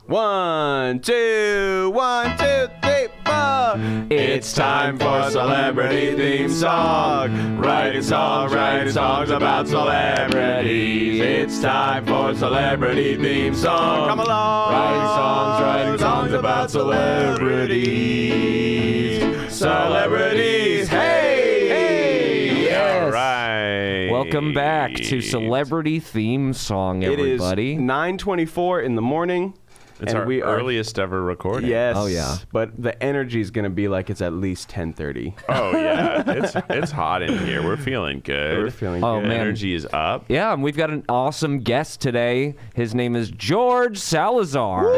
1, 2, 1, 2, 3, 4. It's time for Celebrity Theme Song. Writing songs about celebrities. It's time for Celebrity Theme Song. Come along. Writing songs about celebrities. Celebrities, hey! Yes. All right. Welcome back to Celebrity Theme Song, everybody. It is 9:24 in the morning. It's our earliest ever recording. Yes. Oh, yeah. But the energy is going to be like it's at least 10:30. Oh, yeah. It's hot in here. We're feeling good. We're feeling Oh, good. man. Energy is up. Yeah, and we've got an awesome guest today. His name is George Salazar.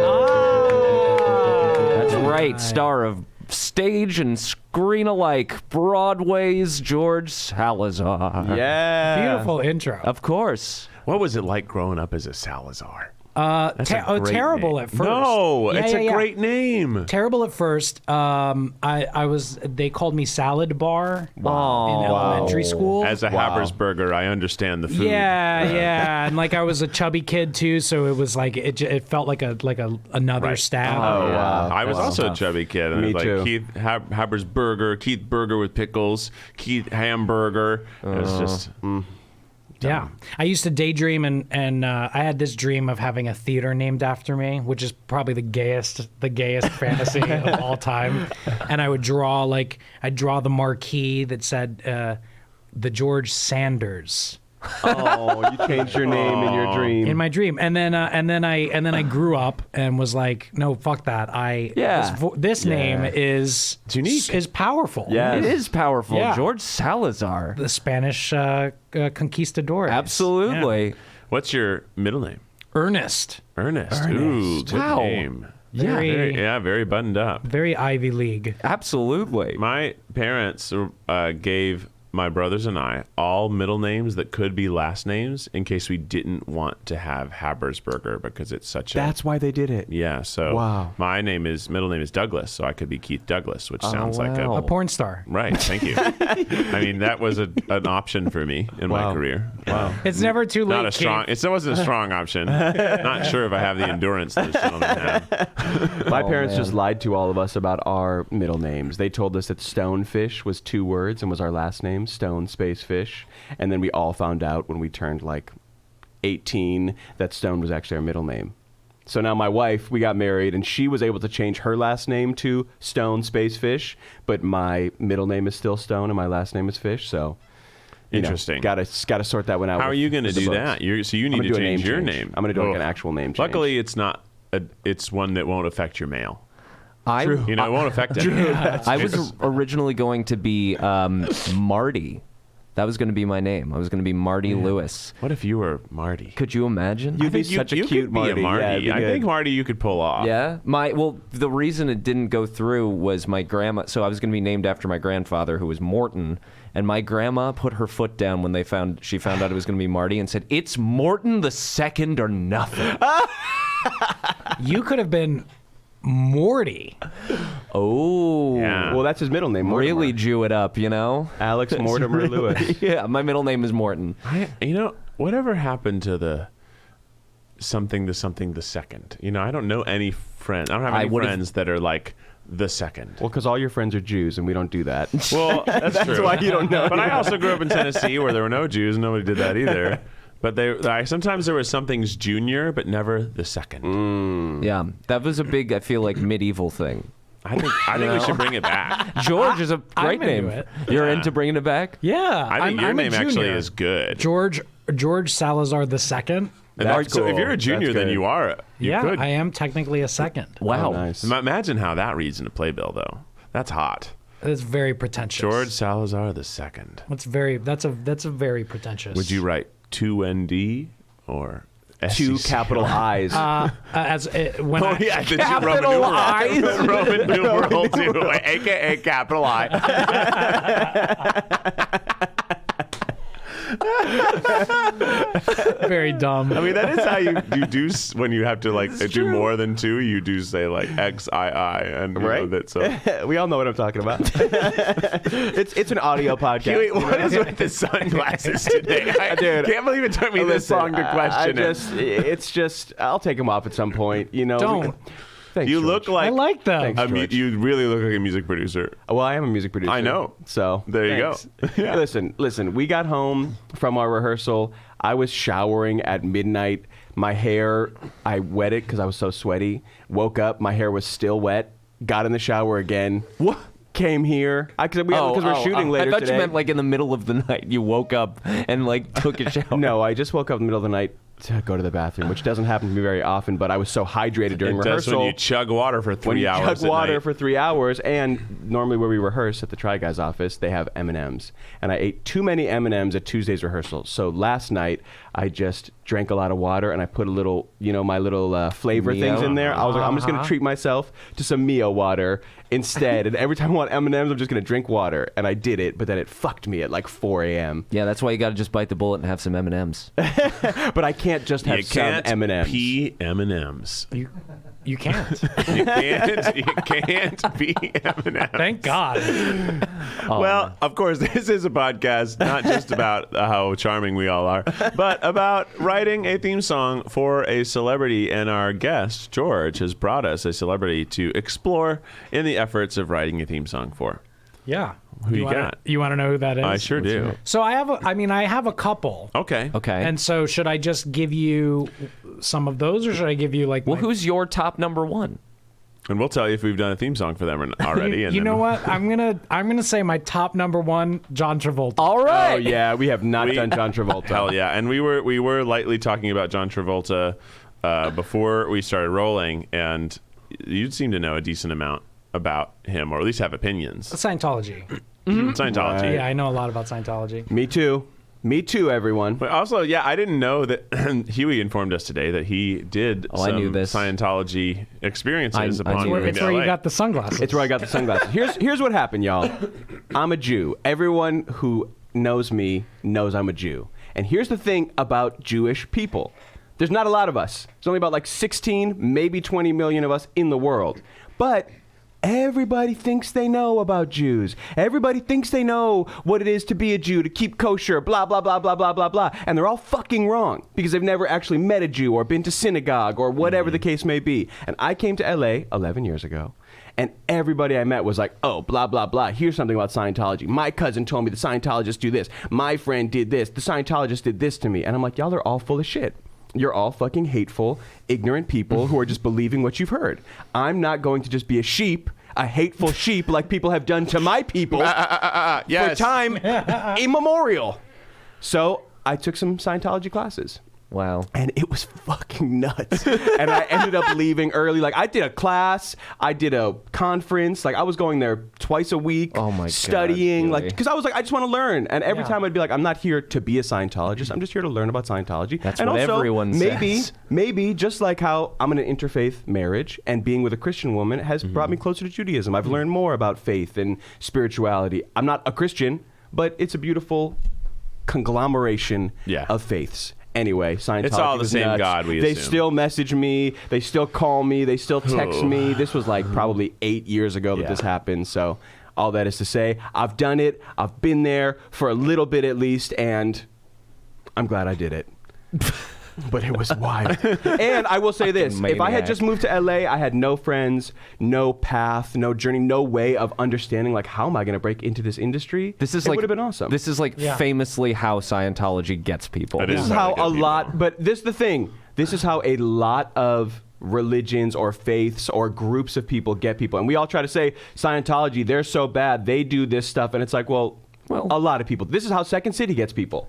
That's right, star of stage and screen alike, Broadway's George Salazar. Yeah. Beautiful intro. Of course. What was it like growing up as a Salazar? Terrible name. at first. No, Yeah, it's yeah, a yeah. great name. Terrible at first. They called me Salad Bar in elementary school. As a Habersberger, I understand the food. Yeah, and like I was a chubby kid too, so it was like it felt like another Right. stab. Oh, wow. I was That's also tough. a chubby kid. And Me it was too. like Keith Habersberger, Keith Burger with pickles, Keith Hamburger. It was just... Yeah, I used to daydream, and I had this dream of having a theater named after me, which is probably the gayest fantasy of all time. And I would draw the marquee that said the George Sanders Oh, you changed your name in your dream. in my dream, and then I grew up and was like, no, fuck that. This name is It's unique. is powerful. Yeah. It is powerful. Yeah. George Salazar. The Spanish conquistadors. Absolutely. Yeah. What's your middle name? Ernest. Ernest. Ooh, good Wow. name. Very, Very buttoned up. very Ivy League. Absolutely. My parents gave my brothers and I all middle names that could be last names in case we didn't want to have Habersberger because it's such a... That's why they did it. Yeah, so Wow. my middle name is Douglas, so I could be Keith Douglas, which sounds like wow. A porn star. Right, thank you. I mean, that was an option for me in my career. Wow. It's never too late. Not a strong. Keith. It wasn't a strong option. Not sure if I have the endurance those gentlemen have. My parents just lied to all of us about our middle names. They told us that Stonefish was 2 words and was our last name, Stone Space Fish. And then we all found out when we turned like 18 that Stone was actually our middle name. So now my wife, we got married, and she was able to change her last name to Stone Space Fish, but my middle name is still Stone and my last name is Fish. So Interesting. Got to sort that one out. How are you going to with the do books. that? So you I'm need gonna to do a change your change. name. I'm going to do like Ugh. an actual name change. Luckily, it's not. It's one that won't affect your mail. It Won't affect it. I was originally going to be Marty. That was going to be my name. I was going to be Marty Lewis. What if you were Marty? Could you imagine? You'd be I think such a you cute could be Marty. a Marty. Yeah, it'd be I good. think Marty you could pull off. Yeah. The reason it didn't go through was my grandma. So I was going to be named after my grandfather, who was Morton, and my grandma put her foot down when she found out it was going to be Marty, and said, "It's Morton the Second or nothing." You could have been Morty. Oh. Yeah. Well, that's his middle name. Mortimer. Really Jew it up, you know? Alex Mortimer Lewis. Yeah, my middle name is Morton. Whatever happened to the something the second? I don't know any friends. I don't have any friends that are like the second. Well, because all your friends are Jews, and we don't do that. Well, that's true. That's why you don't know. But I also grew up in Tennessee where there were no Jews and nobody did that either. But sometimes there was something's junior, but never the second. Yeah, that was a big, I feel like, medieval thing. I think we should bring it back. George is a great I'm into name. it. You're into bringing it back? Yeah. I think your I'm a name actually junior. is good. George Salazar the second. That's So if cool. you're a junior, That's then good. you are. You Yeah, could. I am technically a second. Wow. Oh, nice. Imagine how that reads in a playbill, though. That's hot. It's very pretentious. George Salazar the second. That's a very pretentious. Would you write 2ND or 2 capital I's. When Oh, I, yeah, the Capital I's. Roman numeral 2, a.k.a. capital I. Very dumb. I mean, that is how you do when you have to like do more than two. You do say like XII, and you know that. So We all know what I'm talking about. it's an audio podcast. Hughie, what is with the sunglasses today? I Dude, can't believe it took me this Listen, long to question it. I'll take them off at some point. You know. Don't. Thanks, You George. look like I like them. Thanks. you really look like a music producer. Well, I am a music producer. I know. So There you go. thanks. Yeah. Listen. We got home from our rehearsal. I was showering at midnight. My hair, I wet it because I was so sweaty. Woke up, my hair was still wet. Got in the shower again. What? Came here because we're shooting later I thought today. you meant like in the middle of the night. You woke up and like took a shower. No, I just woke up in the middle of the night to go to the bathroom, which doesn't happen to me very often. But I was so hydrated during It does rehearsal. when you chug water for 3 when you hours. chug water for 3 hours, and normally where we rehearse at the Try Guys office, they have M&Ms, and I ate too many M&Ms at Tuesday's rehearsal. So last night I just drank a lot of water, and I put a little, my little flavor Mio? things in there. I was like, I'm just gonna treat myself to some Mio water instead, and every time I want M&Ms, I'm just gonna drink water, and I did it, but then it fucked me at like 4 a.m. Yeah, that's why you got to just bite the bullet and have some M&Ms. But I can't just have You some can't M&Ms. pee M&Ms. You can't. You can't pee M&Ms. Thank God. Well, of course, this is a podcast not just about how charming we all are, but about writing a theme song for a celebrity. And our guest, George, has brought us a celebrity to explore in the efforts of writing a theme song for. Yeah. Who you wanna- got? You want to know who that is? I sure do. So I have a couple. Okay. Okay. And so should I just give you some of those, or should I give you like? well, my- who's your top number one? And we'll tell you if we've done a theme song for them already. You, and you then know what? I'm gonna say my top number one, John Travolta. All Oh right. yeah, we have not done John Travolta. Hell yeah. And we were lightly talking about John Travolta before we started rolling, and you seem to know a decent amount about him, or at least have opinions. Scientology. Scientology. Right. Yeah, I know a lot about Scientology. Me too, everyone. But also, yeah, I didn't know that Hughie informed us today that he did I knew this. Scientology experiences I upon knew moving It's to where LA. you got the sunglasses. It's where I got the sunglasses. Here's what happened, y'all. I'm a Jew. Everyone who knows me knows I'm a Jew. And here's the thing about Jewish people. There's not a lot of us. There's only about like 16, maybe 20 million of us in the world. But everybody thinks they know about Jews. Everybody thinks they know what it is to be a Jew, to keep kosher, blah, blah, blah, blah, blah, blah, blah. And they're all fucking wrong because they've never actually met a Jew or been to synagogue or whatever the case may be. And I came to LA 11 years ago. And everybody I met was like, oh, blah, blah, blah. Here's something about Scientology. My cousin told me the Scientologists do this. My friend did this. The Scientologist did this to me. And I'm like, y'all are all full of shit. You're all fucking hateful, ignorant people who are just believing what you've heard. I'm not going to just be a sheep, a hateful sheep like people have done to my people for Yes. time immemorial. So I took some Scientology classes. Wow. And it was fucking nuts. And I ended up leaving early. Like, I did a class, I did a conference. Like, I was going there twice a week, Oh my God, studying. Like, really? because I was like, I just want to learn. And every Yeah. time I'd be like, I'm not here to be a Scientologist. I'm just here to learn about Scientology. That's and what also, everyone says. maybe just like how I'm in an interfaith marriage, and being with a Christian woman has brought me closer to Judaism. I've learned more about faith and spirituality. I'm not a Christian, but it's a beautiful conglomeration of faiths. Anyway, Scientology It's all the was same nuts. God, we They assume. still message me. They still call me. They still text me. This was like probably 8 years ago that this happened. So all that is to say, I've done it. I've been there for a little bit at least, and I'm glad I did it. But it was wild. And I will say this. If I had maniac. just moved to LA, I had no friends, no path, no journey, no way of understanding, like, how am I going to break into this industry? This is it like would have been awesome. This is like Yeah. famously how Scientology gets people. It This is is how how they get a people. lot, but this is the thing. This is how a lot of religions or faiths or groups of people get people. And we all try to say, Scientology, they're so bad, they do this stuff. And it's like, well, a lot of people. This is how Second City gets people.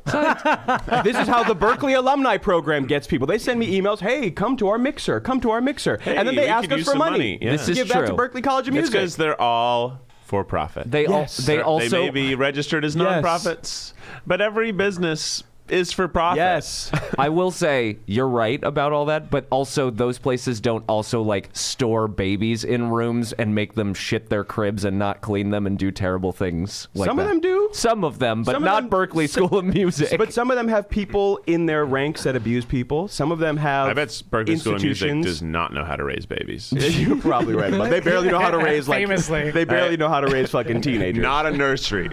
This is how the Berkeley Alumni Program gets people. They send me emails, hey, come to our mixer, come to our mixer. Hey, and then we they ask could us use for some money. money. Yeah. This is Give back to true. Berkeley College of It's Music. because they're all for profit. They Yes. they also they may be registered as Yes. nonprofits, but every business is for profit. Yes. I will say you're right about all that, but also those places don't also like store babies in rooms and make them shit their cribs and not clean them and do terrible things like Some that. of them do. Some of them, but Some of not them- Berkeley School of Music. But some of them have people in their ranks that abuse people. Some of them have I bet Berkeley School of Music institutions. does not know how to raise babies. You're probably right about. They barely know how to raise Famously. They barely know how to raise fucking teenagers. Not a nursery.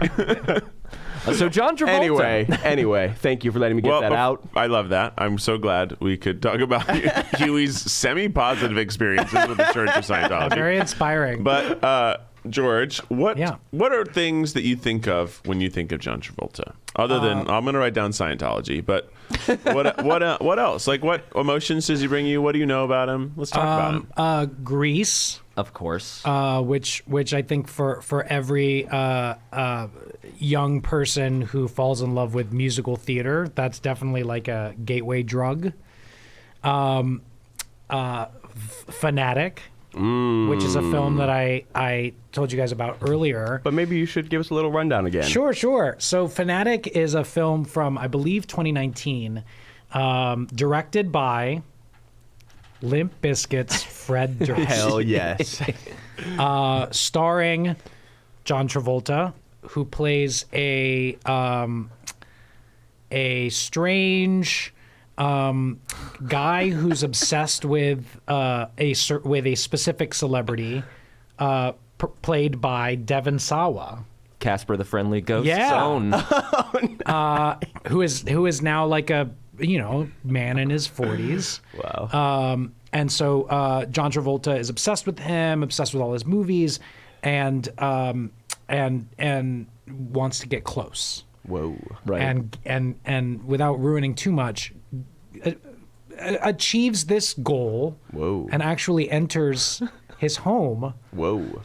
So John Travolta. Anyway, thank you for letting me get that out. I love that. I'm so glad we could talk about Hughie's semi-positive experiences with the Church of Scientology. Very inspiring. But George, what Yeah. are things that you think of when you think of John Travolta? Other than I'm going to write down Scientology, but what else? Like, what emotions does he bring you? What do you know about him? Let's talk about him. Grease, Of course. which I think for every young person who falls in love with musical theater, that's definitely like a gateway drug. Fanatic, which is a film that I told you guys about earlier. But maybe you should give us a little rundown again. Sure. So Fanatic is a film from, I believe, 2019, directed by Limp Bizkit's Fred Durst. Hell yes. Starring John Travolta, who plays a strange guy who's obsessed with a specific celebrity, played by Devon Sawa, Casper the Friendly Ghost's Yeah. own. who is now like a man in his 40s. Wow. And so John Travolta is obsessed with him, obsessed with all his movies, and wants to get close. Whoa. Right. And without ruining too much, achieves this goal. Whoa. And actually enters his home. Whoa.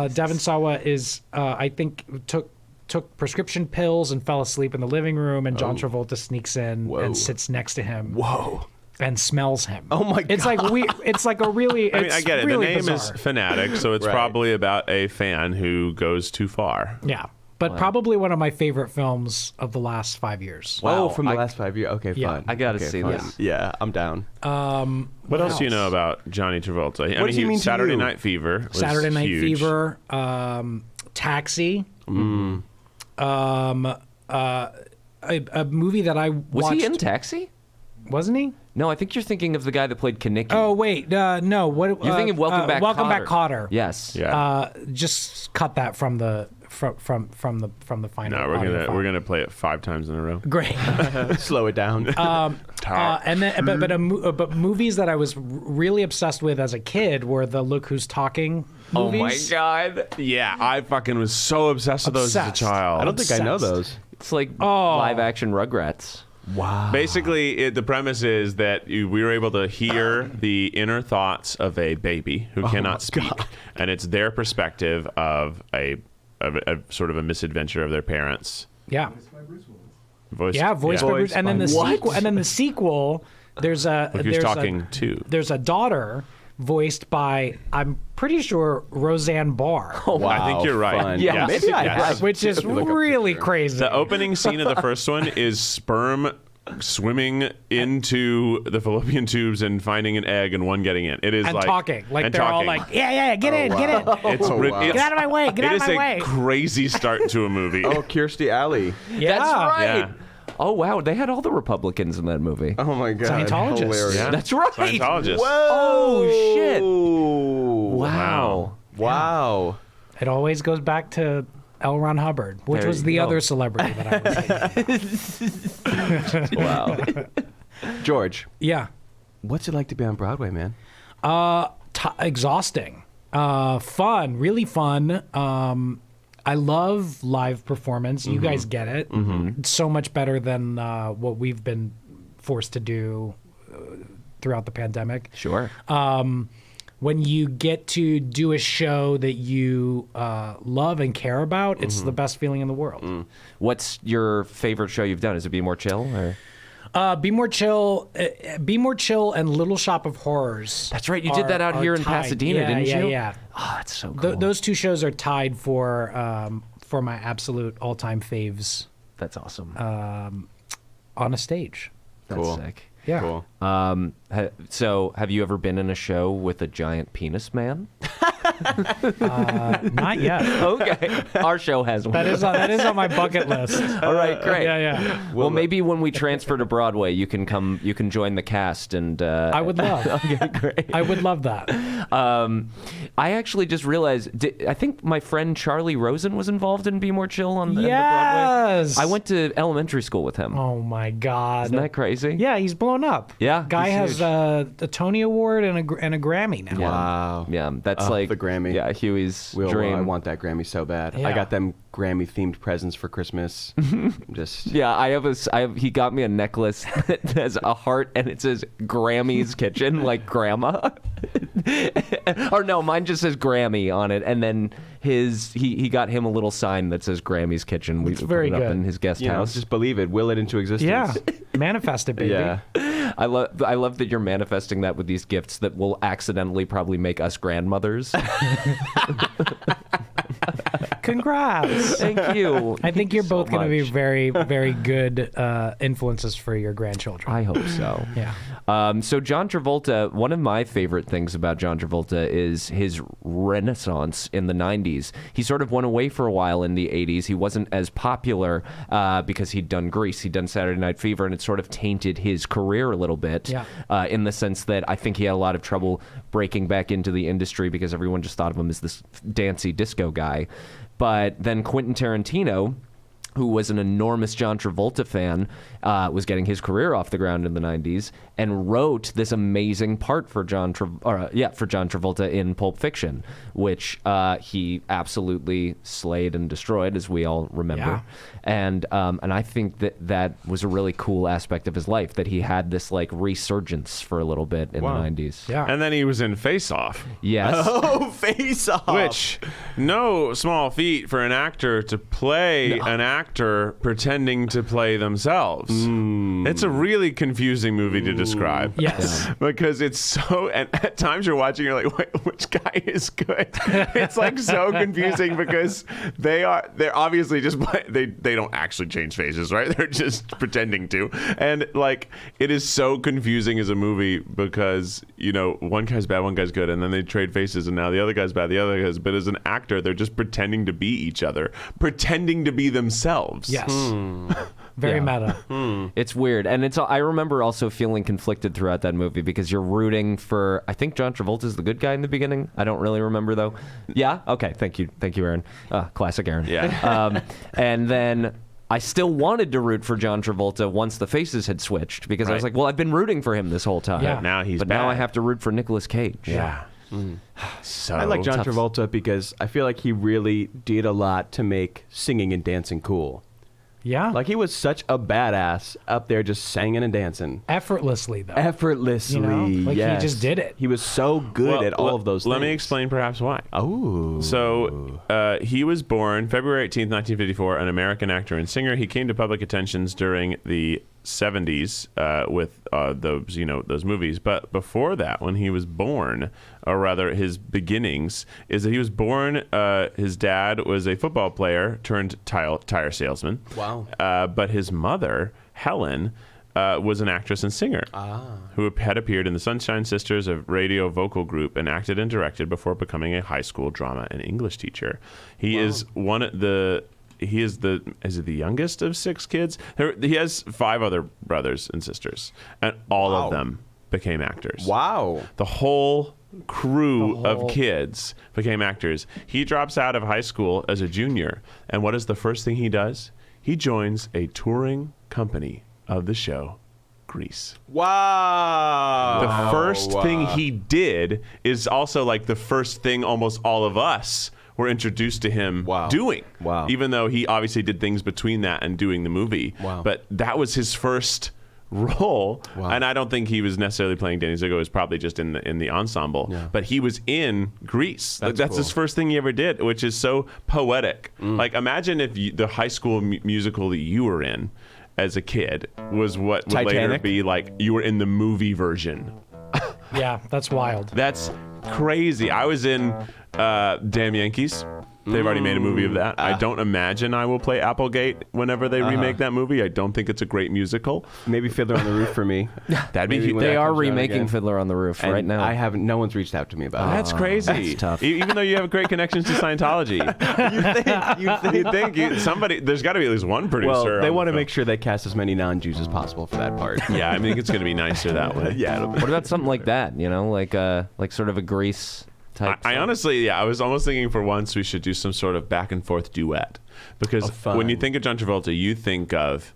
Devon Sawa is, I think, took prescription pills and fell asleep in the living room, and John Travolta sneaks in Whoa. and sits next to him. Whoa. And smells him. Oh my It's like it's like a really. I mean, I get it. Really The name bizarre. is Fanatic, so it's Right. probably about a fan who goes too far. Yeah, but probably one of my favorite films of the last 5 years. Oh, Wow, from the I- last 5 years. Okay, Yeah. fun. I gotta Okay, see fun. this. Yeah, I'm down. What else do you know about Johnny Travolta? I What does he mean to Saturday you? Night Fever. Was Saturday Night huge. Fever, Taxi. A movie that I Was watched. he in Taxi? Wasn't he? No, I think you're thinking of the guy that played Kaneki. Oh wait, no. What You're thinking Welcome Back Welcome Kotter. Back Kotter. Yes. Yeah. Just cut that from the from the final. No, audio file. we're gonna play it 5 times in a row. Great. Slow it down. And then, but movies that I was really obsessed with as a kid were the Look Who's Talking Oh my movies. God. Yeah, I fucking was so obsessed with those as a Obsessed. child. I don't think I know obsessed. those. It's like Oh. live action Rugrats. Wow. Basically, the premise is that we were able to hear the inner thoughts of a baby who cannot speak, and it's their perspective of a sort of a misadventure of their parents. Yeah. Voiced, Yeah, voiced by Voiced Bruce. And then the by- sequel. And then the sequel. There's a. Look who's there's talking a, too. There's a daughter voiced by, I'm pretty sure, Roseanne Barr, Wow, I think you're right. fun. Yes. Maybe I Yes. have. which is Look up really picture. crazy. The opening scene of the first one is sperm swimming into the fallopian tubes and finding an egg and one getting in. It is and like talking like and they're all talking. like, yeah, get in, get in, It's, Oh, wow. it's get out of my way, get out of my It way. is a crazy start to a movie. Oh, Kirstie Alley. Yeah. That's right. Yeah. Oh, wow. They had all the Republicans in that movie. Oh my God. Scientologists. Hilarious. Yeah. That's right. Scientologist. Oh, shit. Wow. Wow. Wow. It always goes back to L. Ron Hubbard, which There was you the go. other celebrity that I was. Wow. George, Yeah. what's it like to be on Broadway, man? Exhausting. Fun, really fun. I love live performance. You guys get it. It's so much better than what we've been forced to do throughout the pandemic. Sure. When you get to do a show that you love and care about, it's the best feeling in the world. What's your favorite show you've done? Is it Be More Chill? Or? Be More Chill, and Little Shop of Horrors. That's right. You did that out are here in tied. Pasadena, Yeah, didn't yeah, you? Yeah, Oh, that's so cool. Those two shows are tied for my absolute all-time faves That's awesome. on a stage. That's Cool. sick. Yeah. Cool. So, have you ever been in a show with a giant penis man? Not yet. Okay, our show has one. That is on my bucket list. All right, great. Yeah. Well, maybe when we transfer to Broadway, you can come. You can join the cast, and I would love. Okay, great. I would love that. I actually just realized. I think my friend Charlie Rosen was involved in Be More Chill on the Broadway. Yes. I went to elementary school with him. Oh my God. Isn't that crazy? Yeah, he's blown up. Yeah, Guy he's has huge. a Tony Award and a Grammy now. Wow. Yeah, that's like the Grammy. Yeah, Hughie's Will, dream. I want that Grammy so bad. Yeah. I got them Grammy-themed presents for Christmas. Just Yeah, I have. He got me a necklace that has a heart and it says Grammy's Kitchen, like grandma. Or no, mine just says Grammy on it, and then he got him a little sign that says Grammy's Kitchen. We put very it up good. in his guest house. just believe it, will it into existence. Yeah. Manifest it, baby. Yeah. I love that you're manifesting that with these gifts that will accidentally probably make us grandmothers. Congrats. Thank you. I think you're so both going to be much. very, very good influences for your grandchildren. I hope so. Yeah. So John Travolta, one of my favorite things about John Travolta is his renaissance in the 90s. He sort of went away for a while in the 80s. He wasn't as popular because he'd done Grease, he'd done Saturday Night Fever, and it sort of tainted his career a little bit in the sense that I think he had a lot of trouble breaking back into the industry because everyone just thought of him as this dancey disco guy. But then Quentin Tarantino, who was an enormous John Travolta fan, was getting his career off the ground in the 90s and wrote this amazing part for John Travolta in Pulp Fiction, which he absolutely slayed and destroyed, as we all remember. Yeah. And I think that was a really cool aspect of his life, that he had this like resurgence for a little bit in Wow. the 90s. Yeah. And then he was in Face Off. Yes. Oh, Face Off. Which, no small feat for an actor to play an actor pretending to play themselves. It's a really confusing movie to describe. Yes. Because it's so, and at times you're watching, you're like, wait, which guy is good? It's like so confusing because they're obviously just, they don't actually change faces, right? They're just pretending to. And like, it is so confusing as a movie because, you know, one guy's bad, one guy's good, and then they trade faces and now the other guy's bad, the other guy's, but as an actor, they're just pretending to be each other, pretending to be themselves. Yes. Very meta. It's weird. And I remember also feeling conflicted throughout that movie because you're rooting for, I think John Travolta's the good guy in the beginning. I don't really remember though. Yeah? Okay. Thank you, Aaron. Classic Aaron. Yeah. And then I still wanted to root for John Travolta once the faces had switched because I was Right. like, well, I've been rooting for him this whole time. Yeah. Now he's But bad. now I have to root for Nicolas Cage. Yeah. So I like John tough. Travolta because I feel like he really did a lot to make singing and dancing cool. Yeah. Like he was such a badass up there just singing and dancing. Effortlessly, though. Effortlessly, You know? Like, he yes. just did it. He was so good at all of those things. Let me explain perhaps why. Oh. So he was born February 18th, 1954, an American actor and singer. He came to public attentions during the 70s with those movies. But before that, when he was born, or rather his beginnings, is that he was born, his dad was a football player turned tire salesman. Wow. But his mother, Helen, was an actress and singer who had appeared in the Sunshine Sisters, a radio vocal group, and acted and directed before becoming a high school drama and English teacher. He is one of the... is it the youngest of 6 kids? He has 5 other brothers and sisters, and all of them became actors. Wow. The whole crew of kids became actors. He drops out of high school as a junior, and what is the first thing he does? He joins a touring company of the show Grease. Wow. The first thing he did is also like the first thing almost all of us were introduced to him doing. Wow. Even though he obviously did things between that and doing the movie. Wow. But that was his first role. Wow. And I don't think he was necessarily playing Danny Zuko. It was probably just in the ensemble. Yeah. But he was in Grease. That's That's his cool. first thing he ever did, which is so poetic. Like, imagine if the high school musical that you were in as a kid was what would later Titanic? be like you were in the movie version. Yeah, that's wild. That's crazy. I was in Damn Yankees. They've already made a movie of that. I don't imagine I will play Applegate whenever they remake that movie. I don't think it's a great musical. Maybe Fiddler on the Roof for me. That'd be Maybe when They that are comes around remaking again. Fiddler on the Roof And right now. I haven't. No one's reached out to me about it. That's crazy. That's tough. Even though you have great connections to Scientology. You'd think somebody, there's got to be at least one producer. Well, they on want the to make sure they cast as many non-Jews as possible for that part. film. Yeah, I think it's going to be nicer that way. Yeah, it'll be. What about something like that? You know, like sort of a Grease type. I song? honestly, I was almost thinking for once we should do some sort of back and forth duet. Because fun. when you think of John Travolta, you think of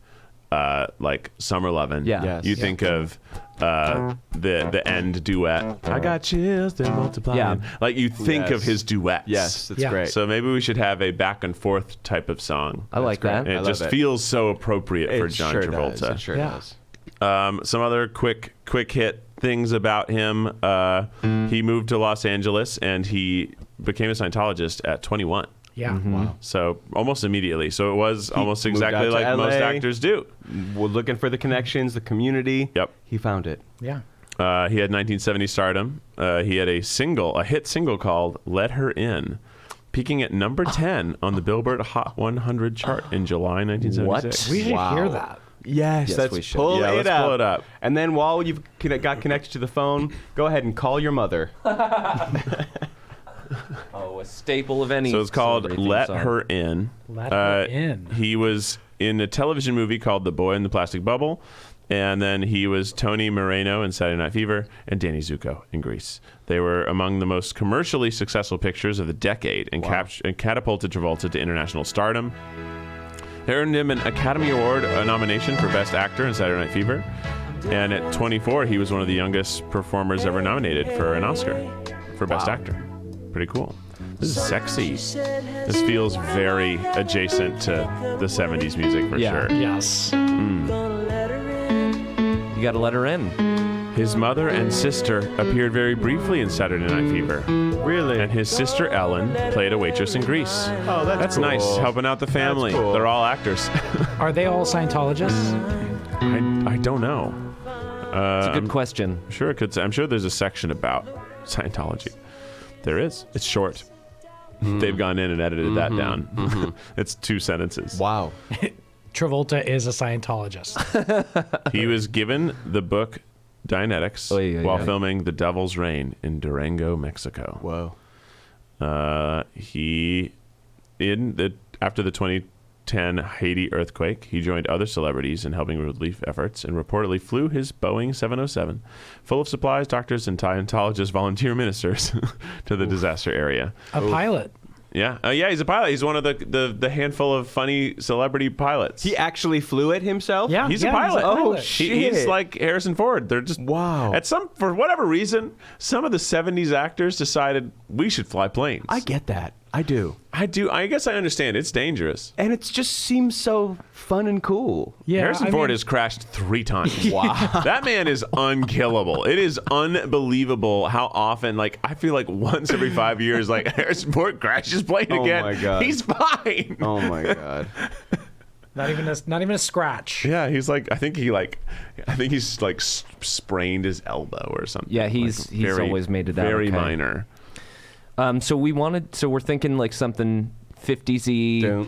like Summer Lovin'. Yeah. Yes. You think of the end duet. I got chills, they're multiplying. Yeah. Like you think Yes. of his duets. Yes, it's Yeah. great. So maybe we should have a back and forth type of song. I like that. And I it love just it. feels so appropriate for It John sure Travolta. Does. It sure Yeah. does. Some other quick hit things about him. He moved to Los Angeles and he became a Scientologist at 21. Yeah. Wow. So almost immediately. So it was almost moved exactly out to like most LA. actors do. We're looking for the connections, the community. Yep. He found it. Yeah. He had 1970 stardom. He had a hit single called "Let Her In," peaking at number 10 on the Billboard Hot 100 chart in July 1976. We should Wow. hear that. Yes, Yes, let's we should. pull Yeah, it let's up. pull it up. And then while you've got connected to the phone, go ahead and call your mother. Oh, a staple of any. So it's called celebrity theme "Let song. Her In." Let Her In. He was in a television movie called "The Boy in the Plastic Bubble," and then he was Tony Moreno in Saturday Night Fever and Danny Zuko in Grease. They were among the most commercially successful pictures of the decade and, and catapulted Travolta to international stardom. They earned him an Academy Award nomination for Best Actor in Saturday Night Fever. And at 24, he was one of the youngest performers ever nominated for an Oscar for Best Actor. Pretty cool. This is sexy. This feels very adjacent to the 70s music for Yeah. sure. Yes. You got to let her in. His mother and sister appeared very briefly in Saturday Night Fever. Really? And his sister Ellen played a waitress in Grease. Oh, that's cool. nice, helping out the family. That's cool. They're all actors. Are they all Scientologists? I don't know. It's a good question. Sure, it could. I'm sure there's a section about Scientology. There is. It's short. They've gone in and edited that down. It's 2 sentences. Wow. Travolta is a Scientologist. He was given the book Dianetics Oh, yeah, while yeah. filming The Devil's Reign in Durango, Mexico. Whoa. After the 2010 Haiti earthquake, he joined other celebrities in helping relief efforts and reportedly flew his Boeing 707 full of supplies, doctors, and Scientologist volunteer ministers to the disaster area. A pilot. Yeah. Yeah, he's a pilot. He's one of the handful of funny celebrity pilots. He actually flew it himself? Yeah. He's a pilot. Oh, He- shit. He's like Harrison Ford. They're just Wow. for whatever reason, some of the 70s actors decided we should fly planes. I get that. I do. I do. I guess I understand. It's dangerous. And it just seems so fun and cool. Yeah. Harrison I Ford mean, has crashed 3 times. Wow. That man is unkillable. It is unbelievable how often, like, I feel like once every 5 years, like, Harrison Ford crashes plane Oh again. my God. He's fine. Oh my God. not even a scratch. Yeah, he's like, I think he's like sprained his elbow or something. Yeah, he's always made it out very okay. minor. So we're thinking like something 50s-y.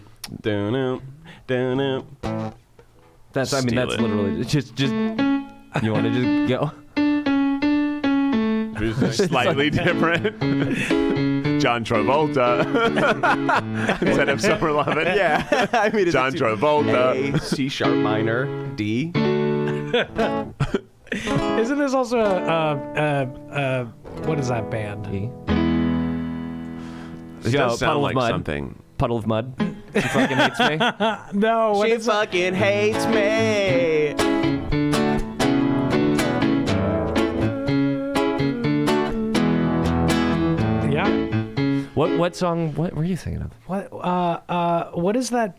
That's Steal that's it. literally just you want to just go. Slightly different. John Travolta instead of Summer Lovin'. Yeah. I mean, John Travolta. A, C sharp minor, D. Isn't this also a what is that band? It Yo, does sound Puddle of like Mud. something. Puddle of Mud. She fucking hates me. No. What She is it? fucking hates me. Yeah. What song? What were you thinking of? What is that?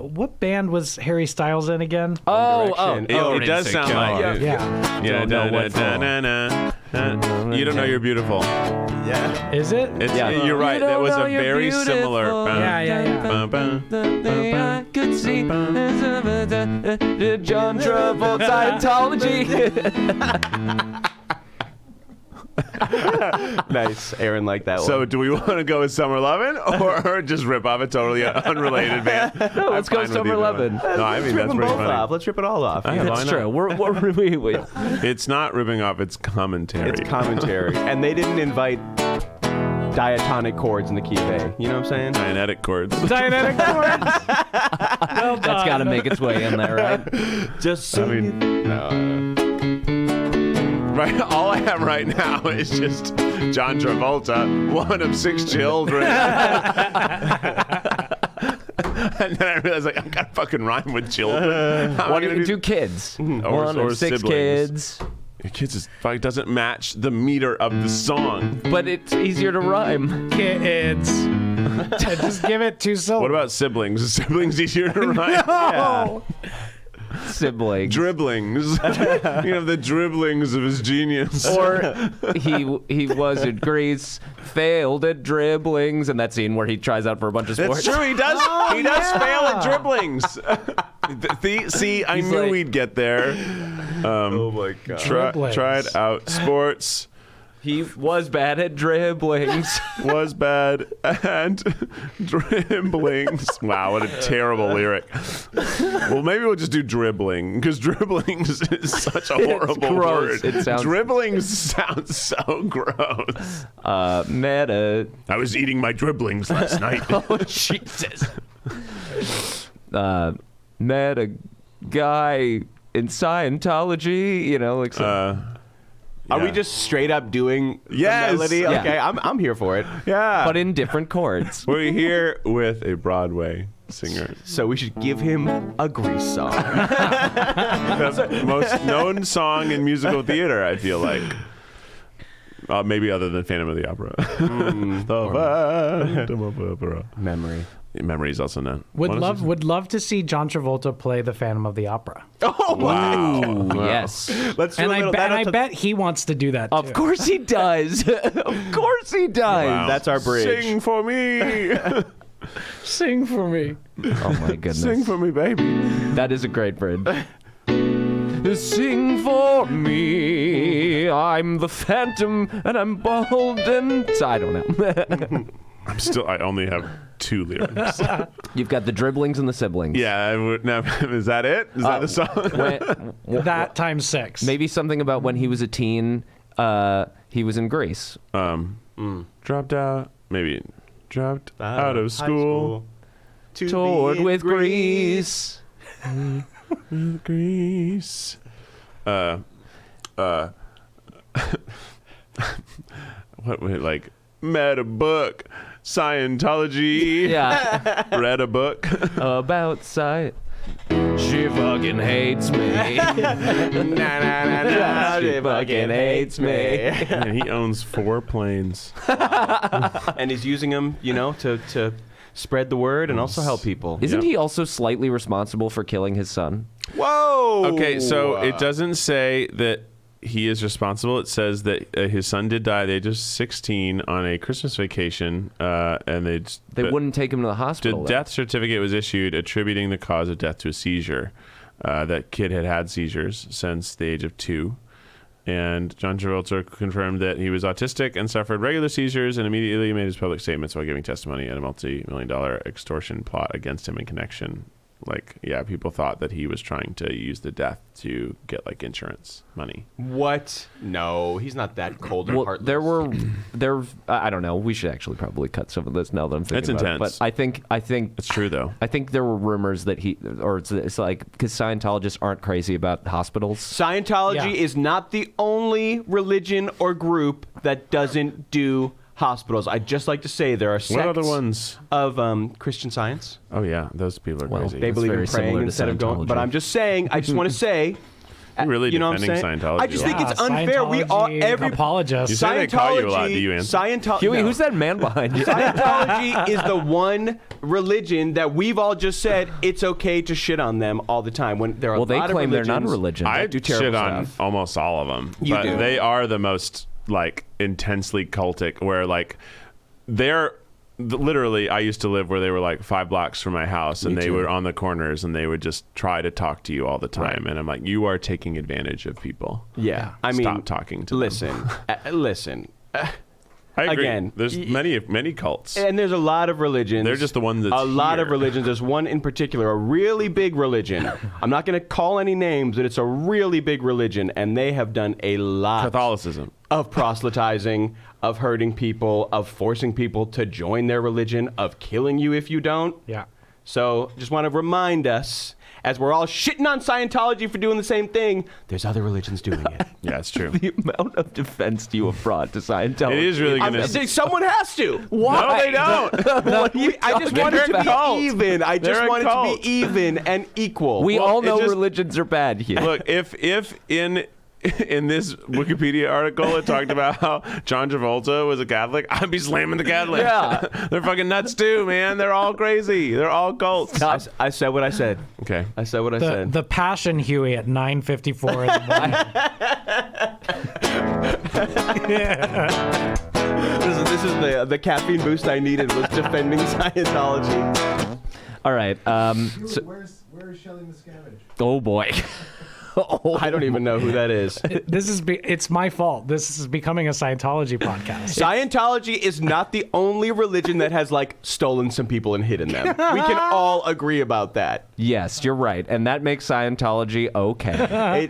What band was Harry Styles in again? Direction. It does sound like Yeah. Yeah, Don't know what You don't know you're beautiful. Yeah. Is it? It's, Yeah. You're right. You don't That was know a you're very beautiful. similar. Yeah, yeah. The thing I could see John Travolta Scientology. Nice. Aaron liked that So one. do we want to go with Summer Lovin' or just rip off a totally unrelated band? No, let's go I'm fine with Summer either Lovin'. one. No, I mean, Let's rip that's them pretty both funny. off. Let's rip it all off. Yeah, That's why true. not? It's not ripping off, it's commentary. It's commentary. And they didn't invite diatonic chords in the key of A. You know what I'm saying? Dianetic chords. Dianetic chords. Well done. That's got to make its way in there, right? Just I mean, right. All I have right now is just John Travolta, one of 6 children. And then I realized, like, I gotta fucking rhyme with children. How am I gonna Two kids. Or- One or of 6 siblings. kids. Kids is, like, doesn't match the meter of the song. But it's easier to rhyme. Kids. Just give it 2 syllables. What about siblings? Is siblings easier to rhyme? Oh. Siblings. Dribblings. You know, the dribblings of his genius. Or he was in Greece, failed at dribblings, and that scene where he tries out for a bunch of sports. That's true. He does. He does fail at dribblings. See, I He's knew like- we'd get there. oh my god. Dribblings. Tried out sports. He was bad at dribblings. Was bad and dribblings. Wow, what a terrible lyric. Well, maybe we'll just do dribbling because dribblings is such a horrible gross. word. It sounds- Dribblings sounds so gross. Meta. I was eating my dribblings last night. Oh, Jesus. Met a guy in Scientology, you know, like some, Are we Yeah. just straight up doing Yes. the melody? Yeah. Okay, I'm here for it. Yeah. but in different chords. We're here with a Broadway singer. So we should give him a Grease song. The most known song in musical theater, I feel like. Maybe other than Phantom of the Opera. The Phantom of the Opera. Memory. Memory is also known. Would What is love to see John Travolta play the Phantom of the Opera. Oh wow! Ooh, yes. Let's do And a I little- bet that'll- bet he wants to do that too. Of course he does. Of course he does. Wow. That's our bridge. Sing for me. Sing for me. Oh my goodness. Sing for me, baby. That is a great bridge. Sing for me. I'm the Phantom and I'm bald and I don't know. I only have 2 lyrics. You've got the dribblings and the siblings. Yeah, now, is that it? Is that the song? That times 6. Maybe something about when he was a teen. He was in Greece. Dropped out. Maybe dropped out of high school. To Toured be in with Greece. Greece. What would like met a book, Scientology. Yeah. Read a book. About sight. She fucking hates me. She fucking hates me. And he owns 4 planes. And he's using them, you know, to spread the word and also help people. Isn't he also slightly responsible for killing his son? Whoa! Okay, so it doesn't say that he is responsible. It says that his son did die at the age of 16 on a Christmas vacation, and They wouldn't take him to the hospital. The death certificate was issued attributing the cause of death to a seizure. That kid had had seizures since the age of 2. And John Travolta confirmed that he was autistic and suffered regular seizures and immediately made his public statements while giving testimony at a multi-million-dollar extortion plot against him in connection. Like, yeah, people thought that he was trying to use the death to get, like, insurance money. What? No, he's not that cold and Well, heartless. I don't know. We should actually probably cut some of this now that I'm thinking It's about intense. it. But I think It's true, though. I think there were rumors that it's like because Scientologists aren't crazy about hospitals. Scientology Yeah. is not the only religion or group that doesn't do hospitals. I'd just like to say there are sects What other ones? of Christian Science. Oh, yeah, those people are Well, crazy. They That's believe very in similar praying to instead of going. Scientology. But I'm just saying. I just want to say. You're really you know what I'm defending saying? Scientology. I just think Yeah, it's unfair. We all Scientology apologists. You say they call you a lot. Do you answer? Scientology. Hughie, who's that man behind you? Scientology is the one religion that we've all just said it's okay to shit on them all the time. When there are Well, a they lot claim of they're not a religions religion. I that do terrible shit on stuff. almost all of them. You but do. They are the most, like, intensely cultic, where, like, they're literally, I used to live where they were like 5 blocks from my house, and Me they too. were on the corners, and they would just try to talk to you all the time. Right. And I'm like, you are taking advantage of people. Yeah. I mean, Stop talking to them. listen. I agree. Again, there's many cults. And there's a lot of religions. They're just the ones that's a lot of here. religions. There's one in particular, a really big religion. I'm not going to call any names, but it's a really big religion, and they have done a lot Catholicism. of proselytizing, of hurting people, of forcing people to join their religion, of killing you if you don't. Yeah. So just want to remind us, as we're all shitting on Scientology for doing the same thing, there's other religions doing it. Yeah, it's true. The amount of defense you have brought to Scientology. It is really gonna. Someone has to. No, they don't. I just wanted to be even. I just They're a wanted to cult. be even and equal. We Well, all it know just- religions are bad here. Look, if in this Wikipedia article it talked about how John Travolta was a Catholic, I'd be slamming the Catholics. Yeah. They're fucking nuts too, man. They're all crazy. They're all cults. I said what I said. Okay. I said what I The, said. the Passion Hughie at 9:54 in the morning. This is the caffeine boost I needed was defending Scientology. All right. So, Where's Shelley Miscavige? oh boy. I don't even know who that is. It's my fault. This is becoming a Scientology podcast. Scientology is not the only religion that has like stolen some people and hidden them. We can all agree about that. Yes, you're right, and that makes Scientology okay.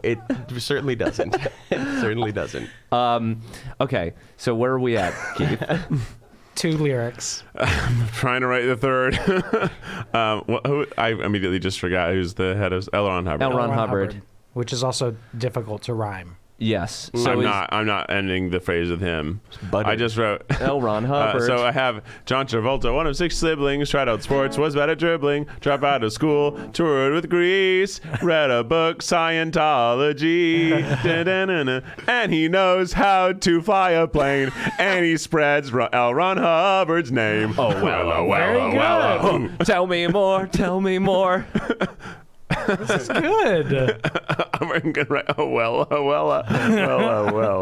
It certainly doesn't. It certainly doesn't. Okay, so where are we at, Keith? 2 lyrics. Trying to write the third. Who I immediately just forgot who's the head of L. Ron Hubbard. L. Ron Hubbard. Which is also difficult to rhyme. Yes. So I'm not ending the phrase with him. Butter. I just wrote L. Ron Hubbard. so I have John Travolta, one of 6 siblings, tried out sports, was bad at dribbling, dropped out of school, toured with Greece, read a book, Scientology, da-da-na-na, and he knows how to fly a plane, and he spreads L. Ron Hubbard's name. Oh, well, Very good. Tell me more. Tell me more. Good. I'm gonna write, well.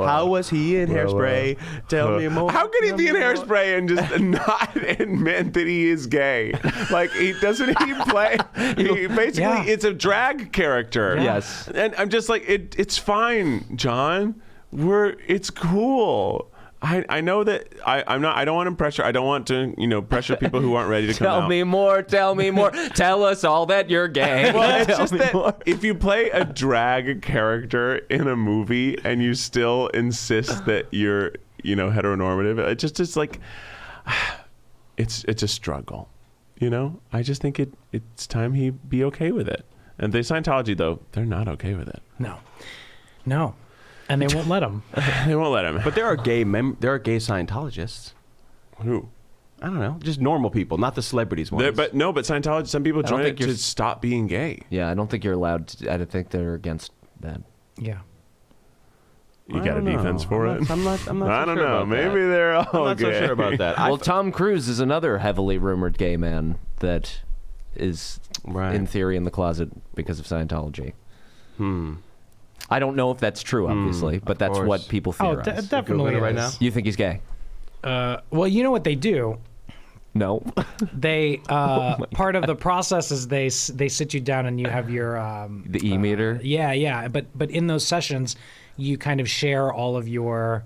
How was he in Hairspray? Tell me more. How could he be in Hairspray and just not admit that he is gay? Like he play? He basically, Yeah. it's a drag character. Yes. And I'm just like, it's fine, John. It's cool. I know that I don't want to pressure. I don't want to pressure people who aren't ready to come Tell out. me more. Tell me more. Tell us all that you're gay. Well, it's Tell just me that more. if you play a drag character in a movie and you still insist that you're, heteronormative, it's like, it's a struggle, I just think it's time he be okay with it. And the Scientology, though, they're not okay with it. No. And they won't let him. They won't let him. But there are gay Scientologists. Who? I don't know, just normal people, not the celebrities ones. But Scientology, some people join it think you're- to stop being gay. Yeah, I don't think you're allowed to. I think they're against that. Yeah. You I got a don't know. defense for I'm it? not so I don't sure know. about Maybe that. they're all I'm not gay. so sure about that. Well, Tom Cruise is another heavily rumored gay man that is, Right. in theory, in the closet because of Scientology. Hmm. I don't know if that's true, obviously, but that's course. what people Oh, theorize. definitely Googling it right is. You think he's gay? Well, you know what they do? No. They part of the process is they sit you down and you have your The e-meter? yeah. But in those sessions, you kind of share all of your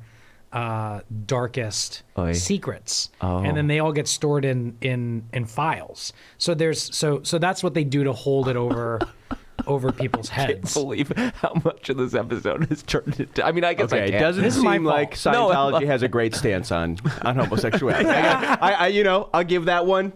darkest Oy. secrets, Oh. and then they all get stored in files. So so that's what they do to hold it over people's heads. Believe how much of this episode has turned into. I mean, I guess I Okay, it can't. doesn't This is my seem like fault. No, Scientology has a great stance on homosexuality. I'll give that one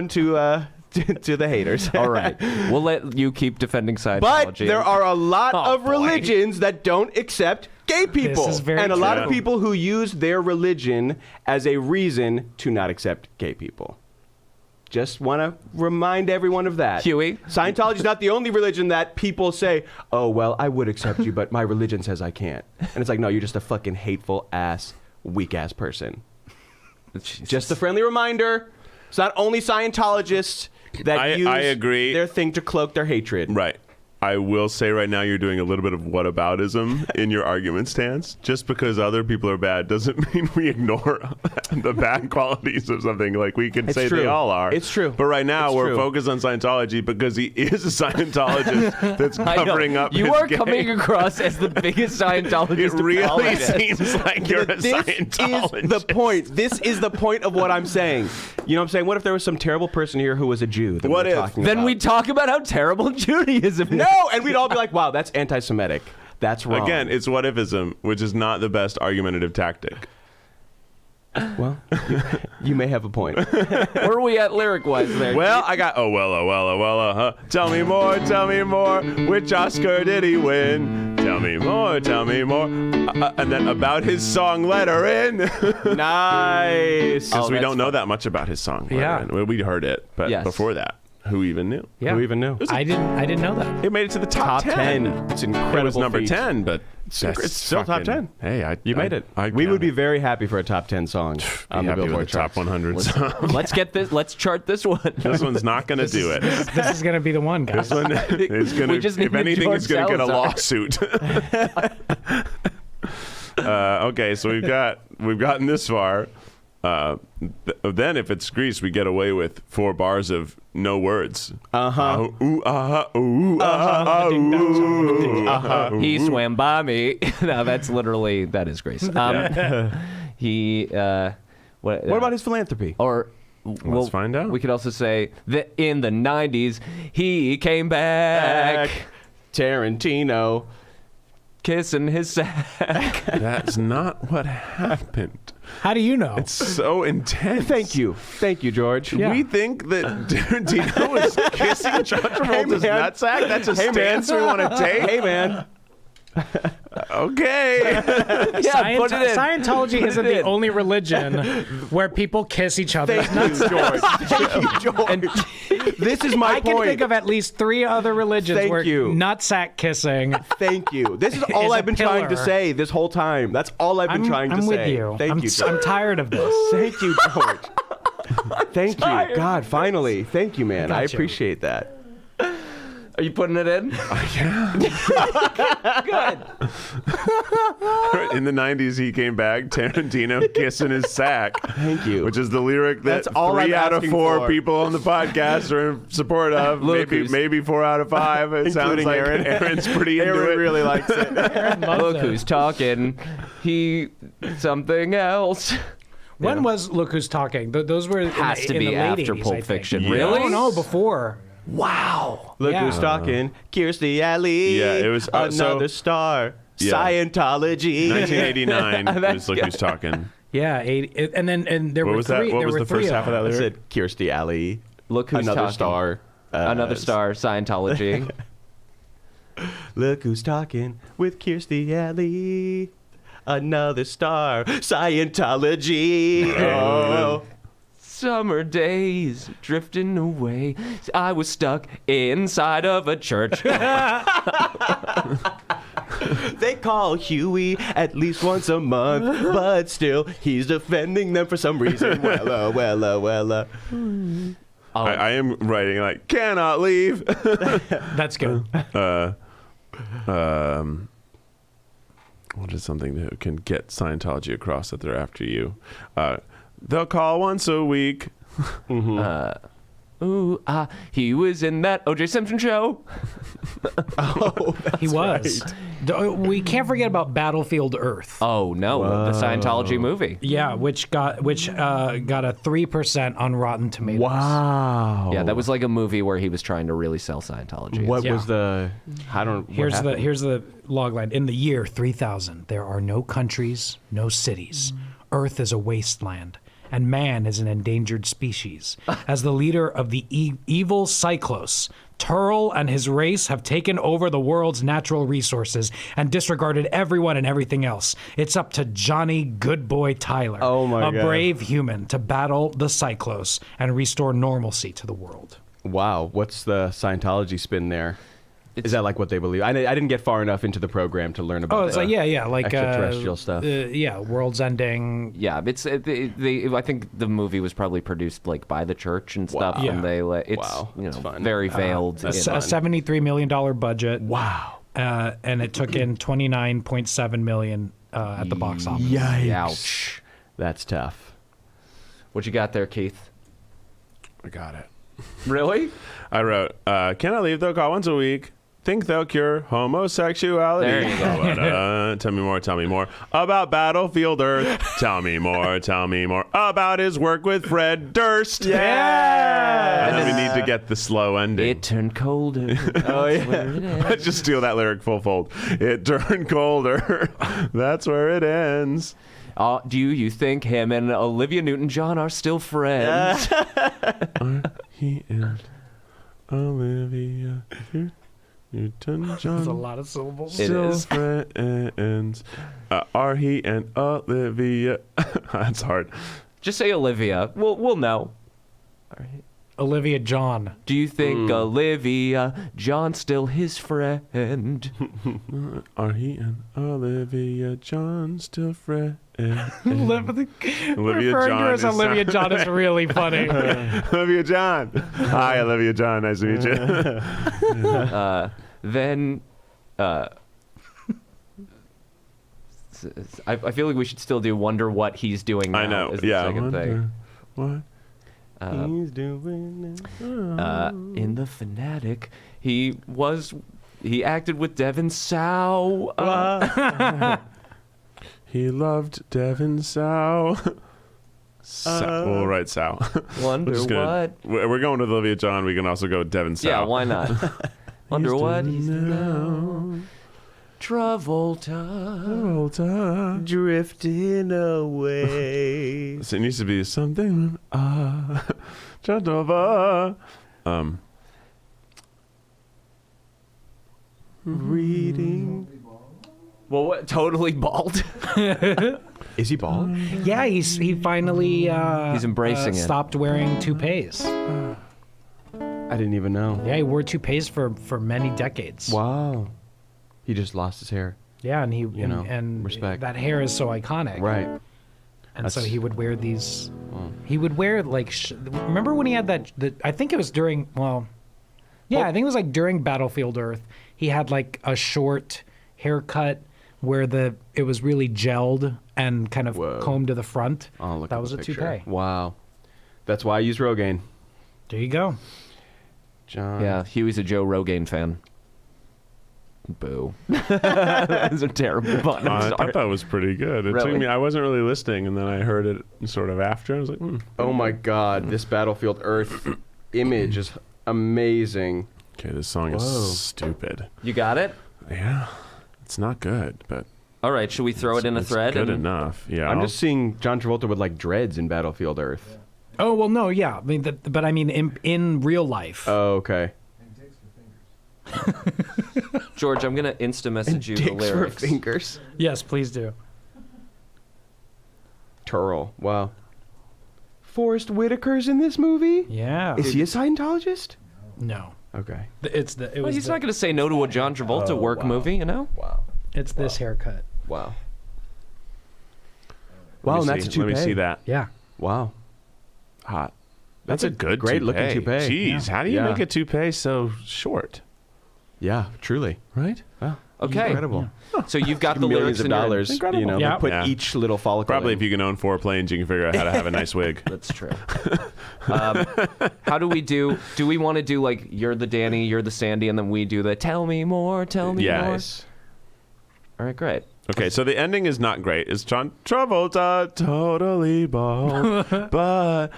to the haters. All right, we'll let you keep defending Scientology. But there are a lot Oh, of boy. religions that don't accept gay people. is very and a lot true. of people who use their religion as a reason to not accept gay people. Just want to remind everyone of that. Hughie? Scientology is not the only religion that people say, oh, well, I would accept you, but my religion says I can't. And it's like, no, you're just a fucking hateful ass, weak ass person. Jesus. Just a friendly reminder. It's not only Scientologists that use I agree. their thing to cloak their hatred. Right. I will say right now you're doing a little bit of whataboutism in your argument stance. Just because other people are bad doesn't mean we ignore the bad qualities of something. Like we can say true. they all are. It's true. But right now It's we're true. focused on Scientology because he is a Scientologist that's I know. covering up You his are gang. coming across as the biggest Scientologist. It really apologist. seems like you're a This Scientologist. is the point. This is the point of what I'm saying. You know what I'm saying? What if there was some terrible person here who was a Jew? That What we were if? talking Then about? we talk about how terrible Judaism is. No, and we'd all be like, wow, that's anti-Semitic. That's wrong. Again, it's what ifism, which is not the best argumentative tactic. Well, you may have a point. Where are we at lyric-wise there? Well, I got huh? Tell me more, which Oscar did he win? Tell me more, and then about his song Let Her In. Nice. Because Oh, we that's don't know fun. that much about his song. Let Her Yeah. In. Well, we'd heard it, but Yes. before that, who even knew? Yeah. Who even knew? I didn't know that. It made it to the top 10. It's incredible. It was number feat. 10, but It's still top 10. Hey, You made it. We would be very happy for a top 10 song on the happy Billboard with the top charts. 100 song. Let's get this. Let's chart this one. This one's not going to do it. This is going to be the one, guys. This one is going We to, just if need the anything, George it's going to get a Salazar. lawsuit. Okay, so we've gotten this far. Then if it's Grease, we get away with 4 bars of no words. He swam by me. No, that is Grace. He. What What about his philanthropy? Or Let's find out. We could also say that in the 90s, he came back Tarantino. kissing his sack. That's not what happened. How do you know? It's so intense. Thank you, George. Yeah. We think that Tarantino was kissing John Travolta's man. nutsack? That's a Hey, man. stance we want to take? Hey, man. Okay. Yeah, put it in. Scientology isn't it the in. only religion where people kiss each other's nuts. George. Thank you, George. This is my I can point. think of at least 3 other religions Thank where you. nutsack kissing. Thank you. This is all Is a I've been trying to pillar. say this whole time. That's all I've been trying to I'm say. with you. Thank you, George. I'm tired of this. Thank you, George. Thank you. God, finally. Thank you, man. I Gotcha. appreciate that. Are you putting it in? In the 90s, he came back, Tarantino kissing his sack. Thank you. Which is the lyric that That's all 3 I'm out of asking 4 for. people on the podcast are in support of. Lucas. Maybe 4 out of 5. It sounds Including like Aaron. Aaron's pretty into Aaron it. really likes it. Look who's talking. He something else. When was Look Who's Talking? Those were Has to in be the late after 80s, Pulp I think. Fiction. Yeah. Really? No, before. Wow. Look Yeah. who's talking. Kirstie Alley. Yeah, it was, another star. Yeah. Scientology. 1989 That's was Look Who's Talking. Yeah, and there What were was 3. that? What there was were the 3 first half of that I lyric? said Kirstie Alley. Look who's Another talking. star. Another star. Scientology. Look who's talking with Kirstie Alley. Another star. Scientology. Oh. Summer days drifting away. I was stuck inside of a church. They call Hughie at least once a month, but still he's defending them for some reason. Wella. I am writing like, cannot leave. That's good. What is something that can get Scientology across that they're after you? They'll call once a week. He was in that O.J. Simpson show. He was. We can't forget about Battlefield Earth. Oh no, the Scientology movie. Yeah, which got a 3% on Rotten Tomatoes. Wow. Yeah, that was like a movie where he was trying to really sell Scientology. What Yeah. was the? I don't. Here's what happened? here's the log line. In the year 3000, there are no countries, no cities. Earth is a wasteland, and man is an endangered species. As the leader of the evil Cyclos, Turl and his race have taken over the world's natural resources and disregarded everyone and everything else. It's up to Johnny Goodboy Tyler, Oh my a God. brave human, to battle the Cyclos and restore normalcy to the world. Wow. What's the Scientology spin there? Is that like what they believe? I didn't get far enough into the program to learn about. Oh, it's like like extraterrestrial stuff. World's ending. Yeah, it's I think the movie was probably produced like by the church and stuff, Wow. and it's fun. very veiled. A $73 million budget. Wow. And it took in $29.7 million at the box office. Yikes. Ouch. That's tough. What you got there, Keith? I got it. Really? I wrote, can I leave though? Call once a week. Think they'll cure homosexuality. There you go. Tell me more. About Battlefield Earth. Tell me more. About his work with Fred Durst. Yeah. And then we need to get the slow ending. It turned colder. Oh, yeah. Let's just steal that lyric full fold. It turned colder. That's where it ends. Do you think him and Olivia Newton-John are still friends? He and Olivia Newton-John. There's a lot of syllables. It Still is. friends. Are he and Olivia? That's hard. Just say Olivia. We'll know. All right. Olivia John. Do you think Olivia John's still his friend? Are he and Olivia John still friends? Referring Olivia to John her as is- Olivia John is really funny. Olivia John. Hi, Olivia John. Nice to meet you. Then I feel like we should still do Wonder What He's Doing Now. I know. Is the Yeah. second thing. What? He's doing it. In The Fanatic, he acted with Devin Sow. He loved Devin Sow. We'll write Sow. Wonder what. We're going with Olivia John. We can also go with Devin Sow. Yeah, why not? Wonder what he's doing now. now. Travolta. Drifting away. So it needs to be something. John Travolta. Reading. Well, what? Totally bald. Is he bald? Yeah, he finally He's embracing it. stopped wearing toupees. I didn't even know. Yeah, he wore toupees for many decades. Wow. He just lost his hair. Yeah, and know, respect. that hair is so iconic. Right. And so That's- he would wear these. He would wear like. Remember when he had that? I think it was during. Well, yeah, I think it was like during Battlefield Earth. He had like a short haircut where it was really gelled and kind of Whoa. combed to the front. Oh, look that at was the a picture. toupee. Wow. That's why I use Rogaine. There you go. John. Yeah, Hughie's a Joe Rogan fan. Boo. That's a terrible pun. I'm I sorry. thought that was pretty good. It took Really? me. I wasn't really listening, and then I heard it sort of after. I was like, Oh my God, this Battlefield Earth image is amazing. okay, this song Whoa. is stupid. You got it? Yeah, it's not good, but All right, should we throw it in a it's thread? good and- enough. Yeah, I'm just seeing John Travolta with like dreads in Battlefield Earth. Oh well, no, yeah. I mean, but I mean, in real life. Oh, okay. And dicks for fingers. George, I'm going to Insta-message you the Dicks for lyrics. fingers. Yes, please do. Turl. Wow. Forrest Whitaker's in this movie? Yeah. Is he a Scientologist? No. Okay. It Well, was. he's not going to say no to a John Travolta work wow. movie, you know? Wow. It's this haircut. Wow. Let Wow, me and that's a see. Let me toupee. see that. Yeah. Wow. Hot. That's That's a a good great toupee. looking toupee. Jeez, how do you Yeah. make a toupee so short? Yeah, truly. Right? Wow. Okay. Incredible. So you've got the Millions lyrics of in your- dollars. Incredible. You know, Yeah. they put Yeah. each little follicle. Probably in. if you can own 4 planes, you can figure out how to have a nice wig. That's true. How do we do? Do we want to do like you're the Danny, you're the Sandy, and then we do the tell me more, tell me more? Yes. All right, great. Okay, so the ending is not great. It's John Travolta, totally bald, but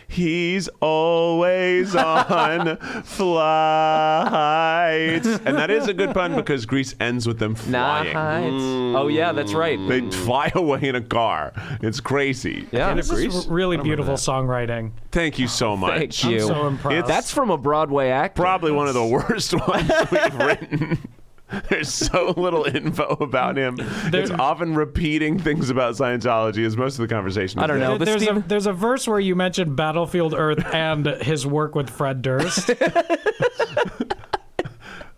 he's always on flights. And that is a good pun because Grease ends with them flying. Oh yeah, that's right. They fly away in a car. It's crazy. Yeah. This is really beautiful songwriting. Thank you so much. Thank you. I'm so impressed. That's from a Broadway act. Probably one of the worst ones we've written. There's so little info about him. It's often repeating things about Scientology as most of the conversation. I don't know. There's a verse where you mentioned Battlefield Earth and his work with Fred Durst.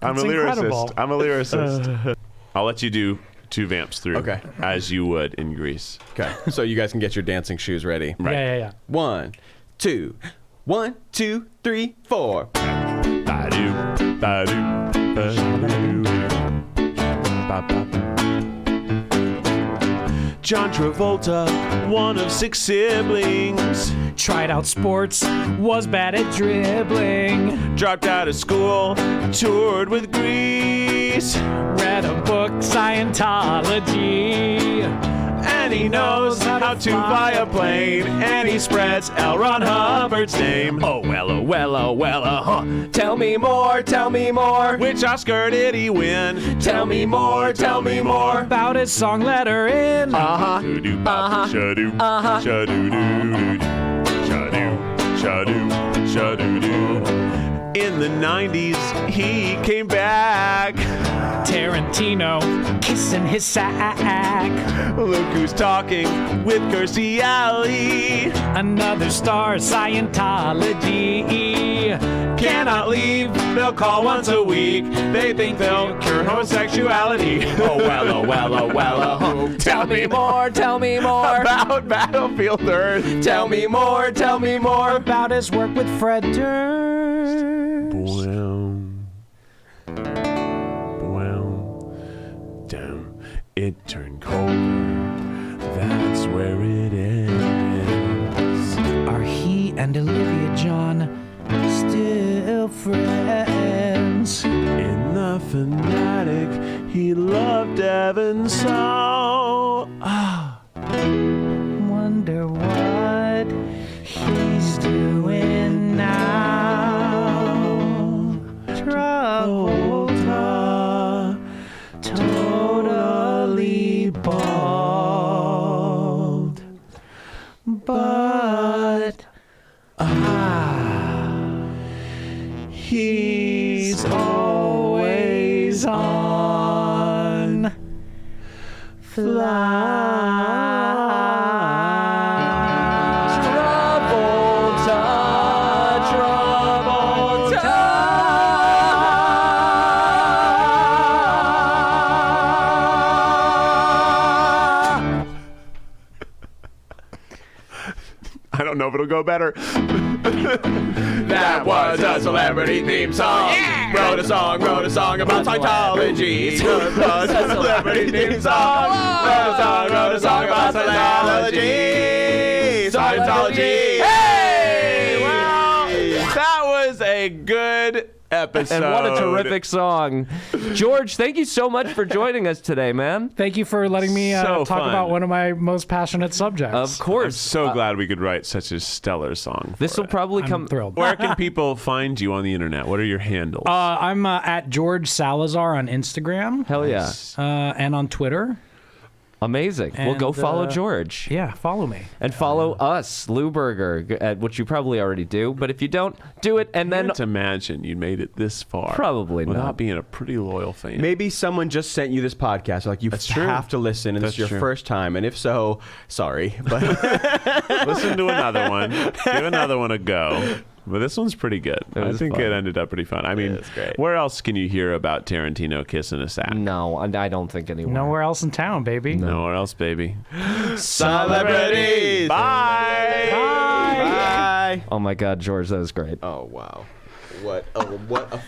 I'm a incredible. lyricist. I'm a lyricist. I'll let you do 2 vamps through. Okay. As you would in Greece. Okay, so you guys can get your dancing shoes ready. Right. Yeah. 1, 2, 1, 2, 3, 4. Ba-do, ba-do, ba-do. Ba-ba-ba. John Travolta, one of 6 siblings. Tried out sports, was bad at dribbling. Dropped out of school, toured with Greece. Read a book, Scientology. And he knows how to fly a plane. And he spreads L. Ron Hubbard's name. Oh, well, huh. Tell me more, tell me more. Which Oscar did he win? Tell me more, tell me more. About his song Let Her In. Shadoo, shadoo, shadoo, shadoo, shadoo. In the 90s, he came back. Tarantino kissing his sack. Look who's talking with Kirstie Alley. Another star, Scientology. Cannot leave, they'll call once a week. They think they'll cure homosexuality. Oh, well, huh. Tell me more, tell me more. About Battlefield Earth. Tell me more, tell me more. About his work with Fred Durst. Down. It turned colder. That's where it ends. Are he and Olivia John still friends? In The Fanatic, he loved Evan so. Wonder what he's doing now. Travolta, totally bald, but he's always on I don't know if it'll go better. That was a celebrity theme song. Yeah! Wrote a song about Scientology. Wrote a celebrity theme song. Wrote a song about Scientology. Scientology. Hey! Well, that was a good episode. And what a terrific song. George, thank you so much for joining us today, man. Thank you for letting me So talk fun. about one of my most passionate subjects. Of I'm course. so glad we could write such a stellar song. This will probably I'm come. thrilled. Where can people find you on the internet? What are your handles? I'm at George Salazar on Instagram Hell yeah. and on Twitter. Amazing. Well, go And, follow George. Yeah, follow me. And follow us, Lewberger, which you probably already do. But if you don't, do it. And then Can't imagine you made it this far. Probably without not. being a pretty loyal fan. Maybe someone just sent you this podcast. Like, you true. have to listen, and That's this is your true. first time. And if so, sorry. But Listen to another one. Give another one a go. But this one's pretty good. I was think fun. it ended up pretty fun. I mean, it's great. where else can you hear about Tarantino kissing a sack? no, I don't think anywhere. Nowhere else in town, baby. Nowhere else, baby. celebrities. Bye. Bye. Oh my God, George, that was great. Oh wow. What a